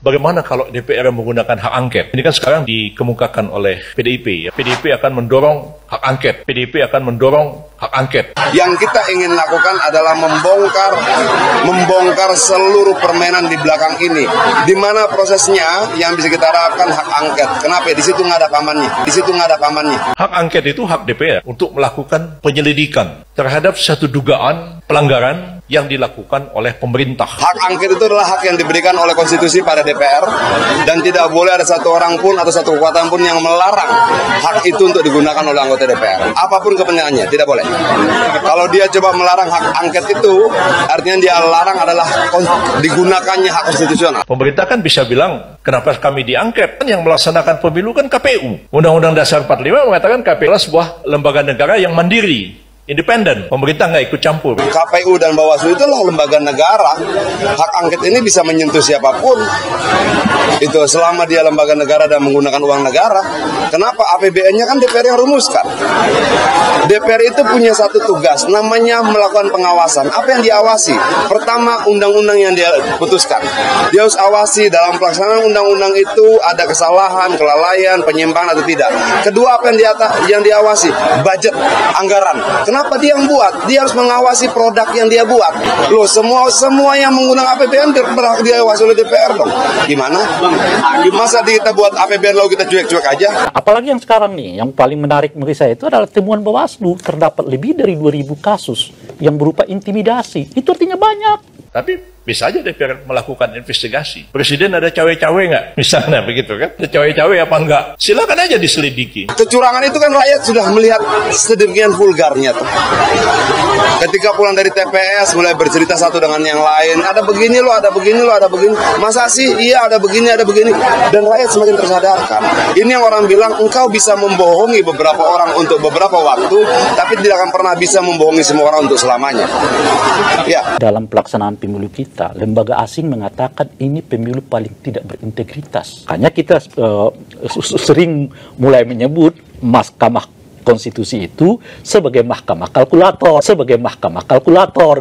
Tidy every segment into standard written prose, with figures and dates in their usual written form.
bagaimana kalau DPR menggunakan hak angket? Ini kan sekarang dikemukakan oleh PDIP. Ya. PDIP akan mendorong hak angket. PDIP akan mendorong hak angket. Yang kita ingin lakukan adalah membongkar seluruh permainan di belakang ini. Di mana prosesnya yang bisa kita harapkan hak angket. Kenapa? Di situ nggak ada pamannya. Di situ nggak ada pamannya. Hak angket itu hak DPR untuk melakukan penyelidikan terhadap satu dugaan pelanggaran yang dilakukan oleh pemerintah. Hak angket itu adalah hak yang diberikan oleh konstitusi pada DPR dan tidak boleh ada satu orang pun atau satu kekuatan pun yang melarang hak itu untuk digunakan oleh anggota DPR. Apapun kepentingannya, tidak boleh. Kalau dia coba melarang hak angket itu, artinya dia larang adalah digunakannya hak konstitusional. Pemerintah kan bisa bilang, kenapa kami diangket? Kan yang melaksanakan pemilu kan KPU. Undang-Undang Dasar 45 mengatakan KPU adalah sebuah lembaga negara yang mandiri, independen, pemerintah nggak ikut campur. KPU dan Bawaslu itulah lembaga negara. Hak angket ini bisa menyentuh siapapun. Itu selama dia lembaga negara dan menggunakan uang negara. Kenapa? APBN-nya kan DPR yang rumuskan. DPR itu punya satu tugas, namanya melakukan pengawasan. Apa yang diawasi? Pertama, undang-undang yang dia putuskan. Dia harus awasi dalam pelaksanaan undang-undang itu ada kesalahan, kelalaian, penyimpangan atau tidak. Kedua, apa yang diawasi? Budget, anggaran. Kenapa dia yang buat? Dia harus mengawasi produk yang dia buat. Loh, semua yang menggunakan APBN berhak diawasi oleh DPR dong. Gimana? Masa kita buat APBN lalu kita cuek-cuek aja? Apalagi yang sekarang nih, yang paling menarik menurut saya itu adalah temuan Bawaslu. Terdapat lebih dari 2.000 kasus yang berupa intimidasi. Itu artinya banyak. Tapi bisa aja DPR melakukan investigasi. Presiden ada cawe-cawe nggak? Misalnya begitu kan? Ada cawe-cawe apa enggak? Silakan aja diselidiki. Kecurangan itu kan rakyat sudah melihat sedemikian vulgarnya tuh. Ketika pulang dari TPS mulai bercerita satu dengan yang lain. Ada begini loh, ada begini loh, ada begini. Masa sih? Iya ada begini, ada begini. Dan rakyat semakin tersadarkan. Ini yang orang bilang engkau bisa membohongi beberapa orang untuk beberapa waktu, tapi tidak akan pernah bisa membohongi semua orang untuk selamanya. Ya. Dalam pelaksanaan pemilu kita, lembaga asing mengatakan ini pemilu paling tidak berintegritas. Hanya kita sering mulai menyebut Mahkamah Konstitusi itu sebagai mahkamah kalkulator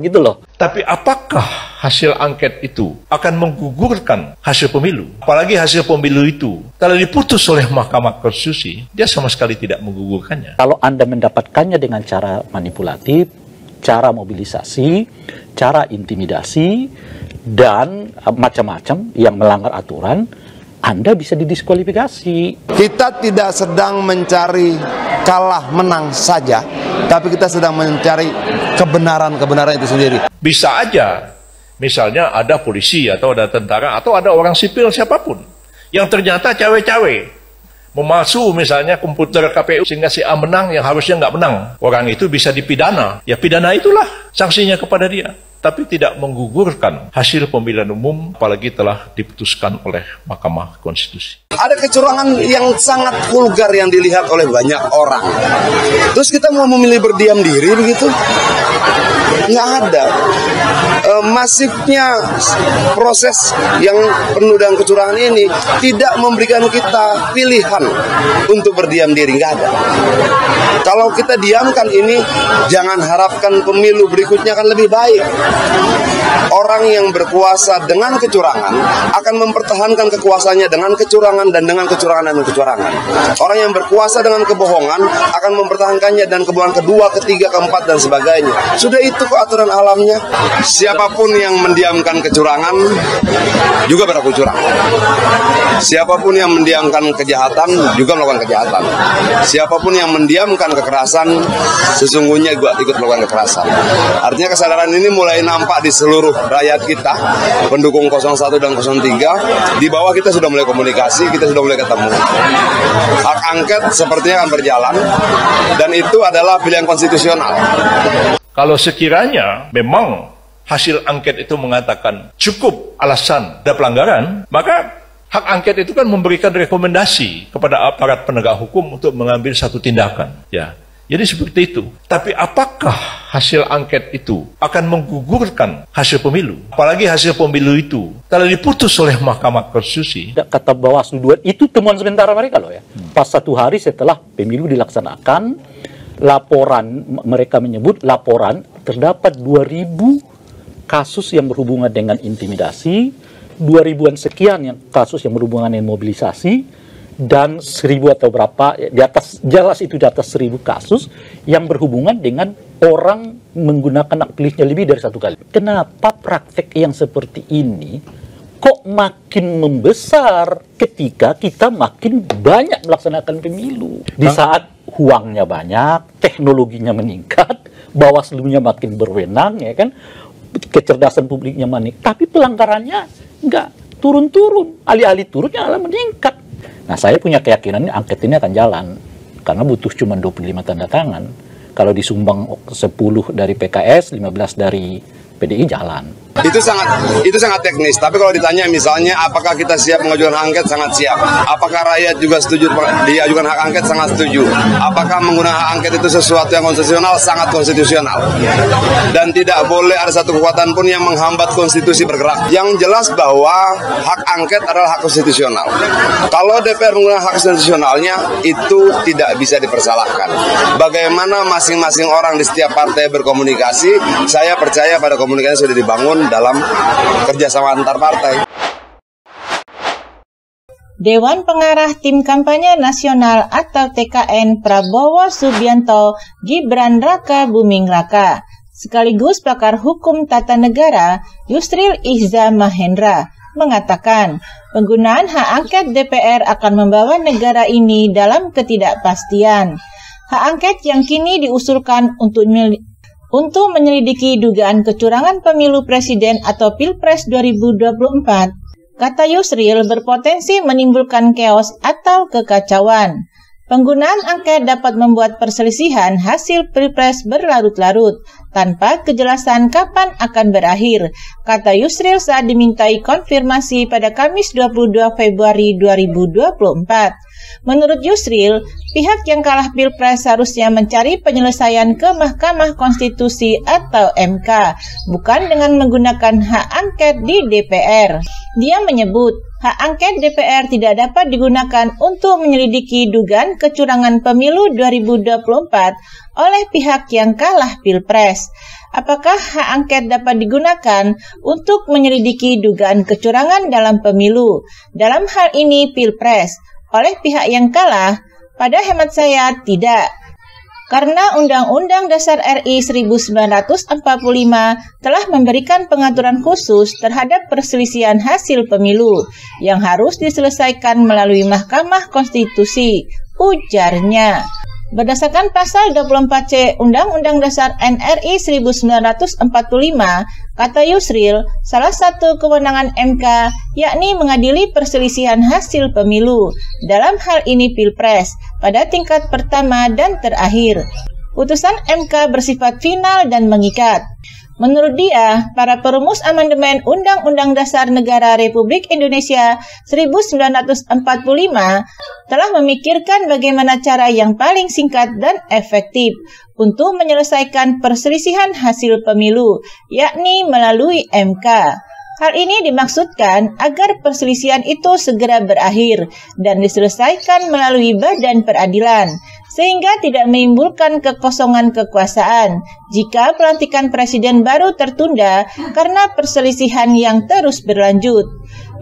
gitu loh. Tapi apakah hasil angket itu akan menggugurkan hasil pemilu? Apalagi hasil pemilu itu kalau diputus oleh Mahkamah Konstitusi, dia sama sekali tidak menggugurkannya. Kalau Anda mendapatkannya dengan cara manipulatif, cara mobilisasi, cara intimidasi, dan macam-macam yang melanggar aturan, Anda bisa didiskualifikasi. Kita tidak sedang mencari kalah menang saja, tapi kita sedang mencari kebenaran itu sendiri. Bisa aja, misalnya ada polisi atau ada tentara atau ada orang sipil siapapun yang ternyata cawe-cawe, memalsu misalnya komputer KPU sehingga si A menang yang harusnya nggak menang. Orang itu bisa dipidana. Ya pidana itulah sanksinya kepada dia. Tapi tidak menggugurkan hasil pemilihan umum, apalagi telah diputuskan oleh Mahkamah Konstitusi. Ada kecurangan yang sangat vulgar yang dilihat oleh banyak orang. Terus kita mau memilih berdiam diri begitu? Nggak ada. Masifnya proses yang penuh dengan kecurangan ini tidak memberikan kita pilihan untuk berdiam diri, nggak ada. Kalau kita diamkan ini, jangan harapkan pemilu berikutnya akan lebih baik. Orang yang berkuasa dengan kecurangan akan mempertahankan kekuasaannya dengan kecurangan dan dengan kecurangan dan kecurangan. Orang yang berkuasa dengan kebohongan akan mempertahankannya dan kebohongan kedua, ketiga, keempat dan sebagainya. Sudah itu kok aturan alamnya. Siapapun yang mendiamkan kecurangan juga berlaku curang. Siapapun yang mendiamkan kejahatan juga melakukan kejahatan. Siapapun yang mendiamkan kekerasan sesungguhnya juga ikut melakukan kekerasan. Artinya kesadaran ini mulai nampak di seluruh rakyat kita, pendukung 01 dan 03. Di bawah kita sudah mulai komunikasi, kita sudah mulai ketemu. Hak angket sepertinya akan berjalan dan itu adalah pilihan konstitusional. Kalau sekiranya memang hasil angket itu mengatakan cukup alasan ada pelanggaran, maka hak angket itu kan memberikan rekomendasi kepada aparat penegak hukum untuk mengambil satu tindakan. Ya. Jadi seperti itu. Tapi apakah hasil angket itu akan menggugurkan hasil pemilu? Apalagi hasil pemilu itu kalau diputus oleh Mahkamah Konstitusi. Kata Bawaslu, itu temuan sementara mereka loh ya. Pas 1 hari setelah pemilu dilaksanakan, laporan, mereka menyebut laporan terdapat 2.000 kasus yang berhubungan dengan intimidasi, 2000-an sekian yang kasus yang berhubungan dengan mobilisasi, dan 1000 atau berapa, di atas, jelas itu di atas 1000 kasus yang berhubungan dengan orang menggunakan hak pilihnya lebih dari satu kali. Kenapa praktek yang seperti ini kok makin membesar ketika kita makin banyak melaksanakan pemilu? Di saat uangnya banyak, teknologinya meningkat, Bawaslu-nya makin berwenang, ya kan, kecerdasan publiknya meningkat, tapi pelanggarannya nggak turun-turun, alih-alih turunnya malah meningkat. Nah, saya punya keyakinan angket ini akan jalan, karena butuh cuma 25 tanda tangan. Kalau disumbang 10 dari PKS, 15 dari PDI, jalan. Itu sangat teknis. Tapi kalau ditanya misalnya apakah kita siap mengajukan hak angket, sangat siap. Apakah rakyat juga setuju diajukan hak angket, sangat setuju. Apakah menggunakan hak angket itu sesuatu yang konstitusional, sangat konstitusional. Dan tidak boleh ada satu kekuatan pun yang menghambat konstitusi bergerak. Yang jelas bahwa hak angket adalah hak konstitusional. Kalau DPR menggunakan hak konstitusionalnya, itu tidak bisa dipersalahkan. Bagaimana masing-masing orang di setiap partai berkomunikasi, saya percaya pada komunikasi sudah dibangun dalam kerjasama antar partai. Dewan Pengarah Tim Kampanye Nasional atau TKN Prabowo Subianto Gibran Raka Buming Raka, sekaligus pakar hukum tata negara Yusril Iza Mahendra, mengatakan penggunaan hak angket DPR akan membawa negara ini dalam ketidakpastian. Hak angket yang kini diusulkan untuk menyelidiki dugaan kecurangan pemilu presiden atau Pilpres 2024, kata Yusril, berpotensi menimbulkan chaos atau kekacauan. Penggunaan angket dapat membuat perselisihan hasil Pilpres berlarut-larut tanpa kejelasan kapan akan berakhir, kata Yusril saat dimintai konfirmasi pada Kamis 22 Februari 2024. Menurut Yusril, pihak yang kalah Pilpres seharusnya mencari penyelesaian ke Mahkamah Konstitusi atau MK, bukan dengan menggunakan hak angket di DPR. Dia menyebut, hak angket DPR tidak dapat digunakan untuk menyelidiki dugaan kecurangan pemilu 2024 oleh pihak yang kalah Pilpres. Apakah hak angket dapat digunakan untuk menyelidiki dugaan kecurangan dalam pemilu? Dalam hal ini Pilpres, oleh pihak yang kalah? Pada hemat saya, tidak. Karena Undang-Undang Dasar RI 1945 telah memberikan pengaturan khusus terhadap perselisihan hasil pemilu yang harus diselesaikan melalui Mahkamah Konstitusi, ujarnya. Berdasarkan pasal 24C Undang-Undang Dasar NRI 1945, kata Yusril, salah satu kewenangan MK yakni mengadili perselisihan hasil pemilu, dalam hal ini Pilpres, pada tingkat pertama dan terakhir. Putusan MK bersifat final dan mengikat. Menurut dia, para perumus amandemen Undang-Undang Dasar Negara Republik Indonesia 1945 telah memikirkan bagaimana cara yang paling singkat dan efektif untuk menyelesaikan perselisihan hasil pemilu, yakni melalui MK. Hal ini dimaksudkan agar perselisihan itu segera berakhir dan diselesaikan melalui badan peradilan, sehingga tidak menimbulkan kekosongan kekuasaan jika pelantikan presiden baru tertunda karena perselisihan yang terus berlanjut.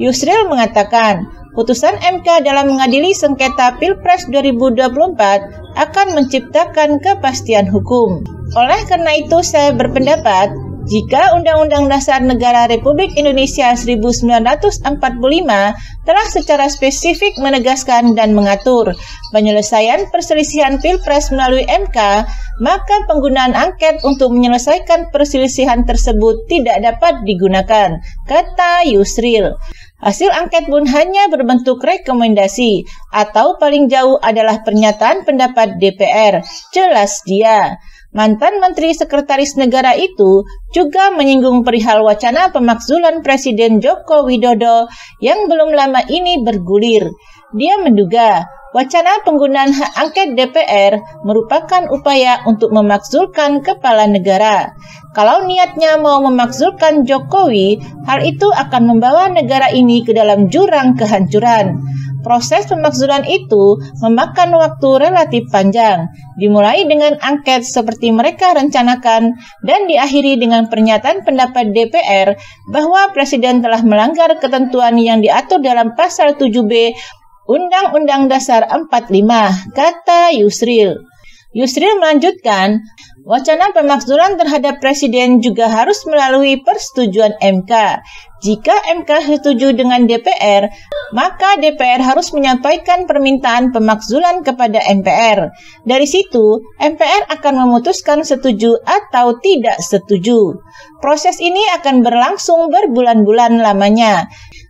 Yusril mengatakan, putusan MK dalam mengadili sengketa Pilpres 2024 akan menciptakan kepastian hukum. Oleh karena itu, saya berpendapat, jika Undang-Undang Dasar Negara Republik Indonesia 1945 telah secara spesifik menegaskan dan mengatur penyelesaian perselisihan Pilpres melalui MK, maka penggunaan angket untuk menyelesaikan perselisihan tersebut tidak dapat digunakan, kata Yusril. Hasil angket pun hanya berbentuk rekomendasi atau paling jauh adalah pernyataan pendapat DPR, jelas dia. Mantan Menteri Sekretaris Negara itu juga menyinggung perihal wacana pemakzulan Presiden Joko Widodo yang belum lama ini bergulir. Dia menduga Wacana penggunaan hak angket DPR merupakan upaya untuk memakzulkan kepala negara. Kalau niatnya mau memakzulkan Jokowi, hal itu akan membawa negara ini ke dalam jurang kehancuran. Proses pemakzulan itu memakan waktu relatif panjang, dimulai dengan angket seperti mereka rencanakan dan diakhiri dengan pernyataan pendapat DPR bahwa Presiden telah melanggar ketentuan yang diatur dalam pasal 7B Undang-Undang Dasar 45, kata Yusril. Yusril melanjutkan, wacana pemakzulan terhadap Presiden juga harus melalui persetujuan MK. Jika MK setuju dengan DPR, maka DPR harus menyampaikan permintaan pemakzulan kepada MPR. Dari situ, MPR akan memutuskan setuju atau tidak setuju. Proses ini akan berlangsung berbulan-bulan lamanya.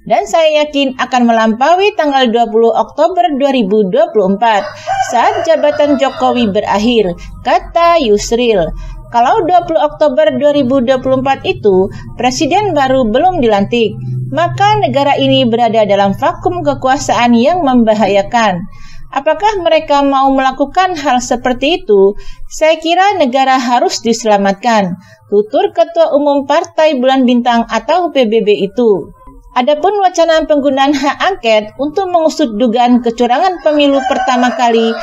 Dan saya yakin akan melampaui tanggal 20 Oktober 2024 saat jabatan Jokowi berakhir, kata Yusril. Kalau 20 Oktober 2024 itu Presiden baru belum dilantik, maka negara ini berada dalam vakum kekuasaan yang membahayakan. Apakah mereka mau melakukan hal seperti itu? Saya kira negara harus diselamatkan, tutur Ketua Umum Partai Bulan Bintang atau PBB itu. Adapun wacana penggunaan hak angket untuk mengusut dugaan kecurangan pemilu pertama kali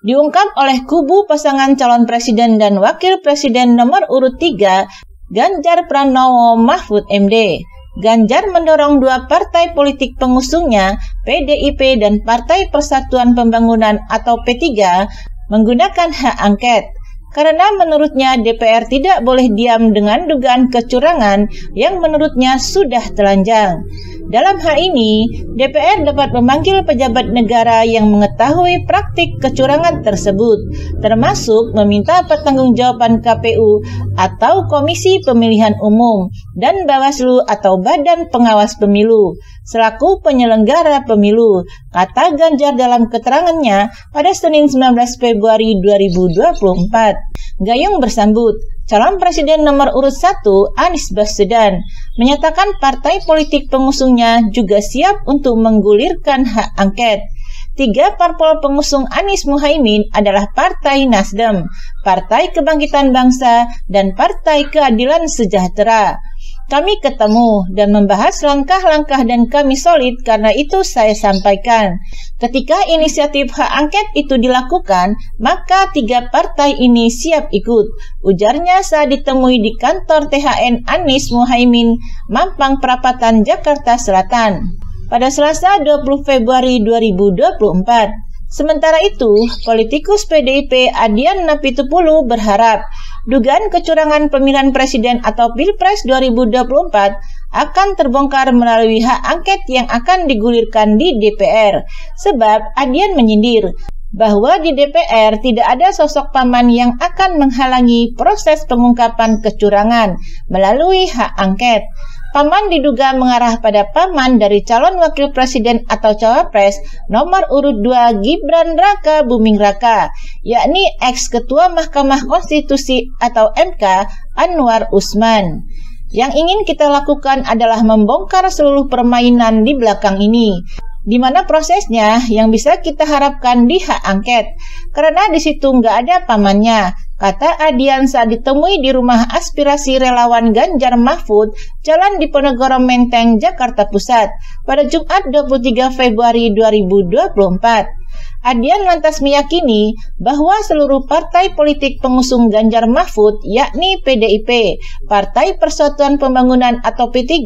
diungkap oleh kubu pasangan calon presiden dan wakil presiden nomor urut 3, Ganjar Pranowo Mahfud MD. Ganjar mendorong dua partai politik pengusungnya, PDIP dan Partai Persatuan Pembangunan atau P3, menggunakan hak angket. Karena menurutnya DPR tidak boleh diam dengan dugaan kecurangan yang menurutnya sudah telanjang. Dalam hal ini, DPR dapat memanggil pejabat negara yang mengetahui praktik kecurangan tersebut, termasuk meminta pertanggungjawaban KPU atau Komisi Pemilihan Umum dan Bawaslu atau Badan Pengawas Pemilu selaku penyelenggara pemilu, kata Ganjar dalam keterangannya pada Senin 19 Februari 2024. Gayung bersambut, calon presiden nomor urut 1 Anies Baswedan menyatakan partai politik pengusungnya juga siap untuk menggulirkan hak angket. 3 parpol pengusung Anies Muhaimin adalah Partai Nasdem, Partai Kebangkitan Bangsa, dan Partai Keadilan Sejahtera. Kami ketemu dan membahas langkah-langkah dan kami solid, karena itu saya sampaikan. Ketika inisiatif hak angket itu dilakukan, maka 3 partai ini siap ikut, ujarnya saat ditemui di kantor THN Anies Muhaimin, Mampang Perapatan, Jakarta Selatan, pada Selasa 20 Februari 2024. Sementara itu, politikus PDIP Adian Napitupulu berharap dugaan kecurangan pemilihan presiden atau Pilpres 2024 akan terbongkar melalui hak angket yang akan digulirkan di DPR. Sebab Adian menyindir bahwa di DPR tidak ada sosok paman yang akan menghalangi proses pengungkapan kecurangan melalui hak angket. Paman diduga mengarah pada paman dari calon wakil presiden atau cawapres nomor urut 2 Gibran Raka Buming Raka, yakni ex-ketua Mahkamah Konstitusi atau MK Anwar Usman. Yang ingin kita lakukan adalah membongkar seluruh permainan di belakang ini, di mana prosesnya yang bisa kita harapkan di hak angket, karena di situ nggak ada pamannya, kata Adian saat ditemui di rumah aspirasi relawan Ganjar Mahfud, Jalan Diponegoro Menteng, Jakarta Pusat, pada Jumat 23 Februari 2024. Adian lantas meyakini bahwa seluruh partai politik pengusung Ganjar Mahfud, yakni PDIP, Partai Persatuan Pembangunan atau P3,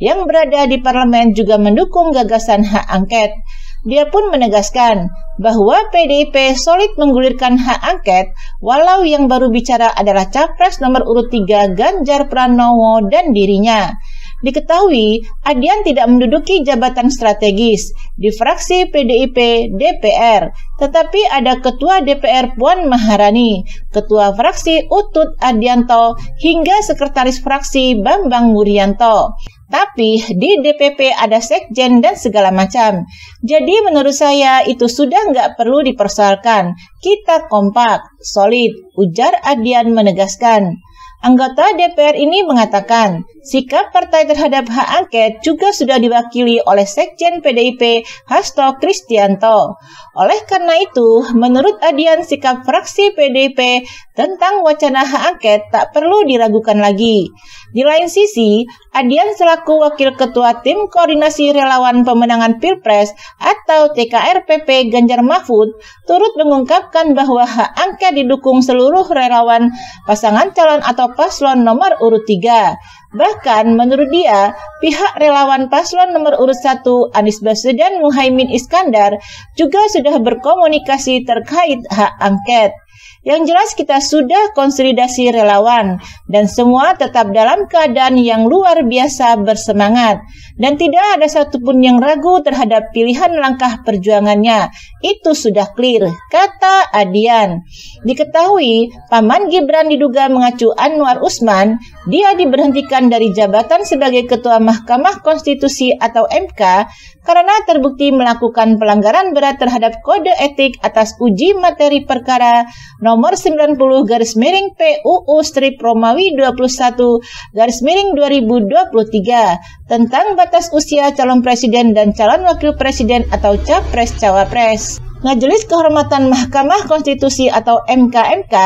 yang berada di parlemen juga mendukung gagasan hak angket. Dia pun menegaskan bahwa PDIP solid menggulirkan hak angket, walau yang baru bicara adalah Capres nomor urut 3 Ganjar Pranowo dan dirinya. Diketahui, Adian tidak menduduki jabatan strategis di fraksi PDIP DPR, tetapi ada Ketua DPR Puan Maharani, Ketua fraksi Utut Adianto, hingga Sekretaris fraksi Bambang Wuryanto. Tapi di DPP ada sekjen dan segala macam. Jadi menurut saya itu sudah nggak perlu dipersoalkan. Kita kompak, solid, ujar Adian menegaskan. Anggota DPR ini mengatakan, Sikap partai terhadap hak angket juga sudah diwakili oleh Sekjen PDIP Hasto Kristianto. Oleh karena itu, menurut Adian, sikap fraksi PDIP tentang wacana hak angket tak perlu diragukan lagi. Di lain sisi, Adian selaku Wakil Ketua Tim Koordinasi Relawan Pemenangan Pilpres atau TKRPP Ganjar Mahfud turut mengungkapkan bahwa hak angket didukung seluruh relawan pasangan calon atau paslon nomor urut 3. Bahkan menurut dia, pihak relawan paslon nomor urut 1 Anies Baswedan Muhaimin Iskandar juga sudah berkomunikasi terkait hak angket. Yang jelas kita sudah konsolidasi relawan dan semua tetap dalam keadaan yang luar biasa bersemangat dan tidak ada satupun yang ragu terhadap pilihan langkah perjuangannya. Itu sudah clear, kata Adian. Diketahui, Paman Gibran diduga mengacu Anwar Usman, dia diberhentikan dari jabatan sebagai Ketua Mahkamah Konstitusi atau MK karena terbukti melakukan pelanggaran berat terhadap kode etik atas uji materi perkara nomor 90/PUU-Romawi 21/2023 tentang batas usia calon presiden dan calon wakil presiden atau capres-cawapres. Majelis Kehormatan Mahkamah Konstitusi atau MKMK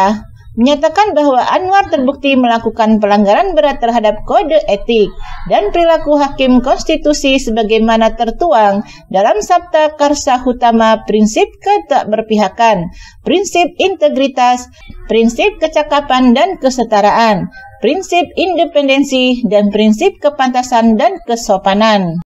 menyatakan bahwa Anwar terbukti melakukan pelanggaran berat terhadap kode etik dan perilaku hakim konstitusi sebagaimana tertuang dalam Sabta Karsa Utama prinsip ketakberpihakan, prinsip integritas, prinsip kecakapan dan kesetaraan, prinsip independensi, dan prinsip kepantasan dan kesopanan.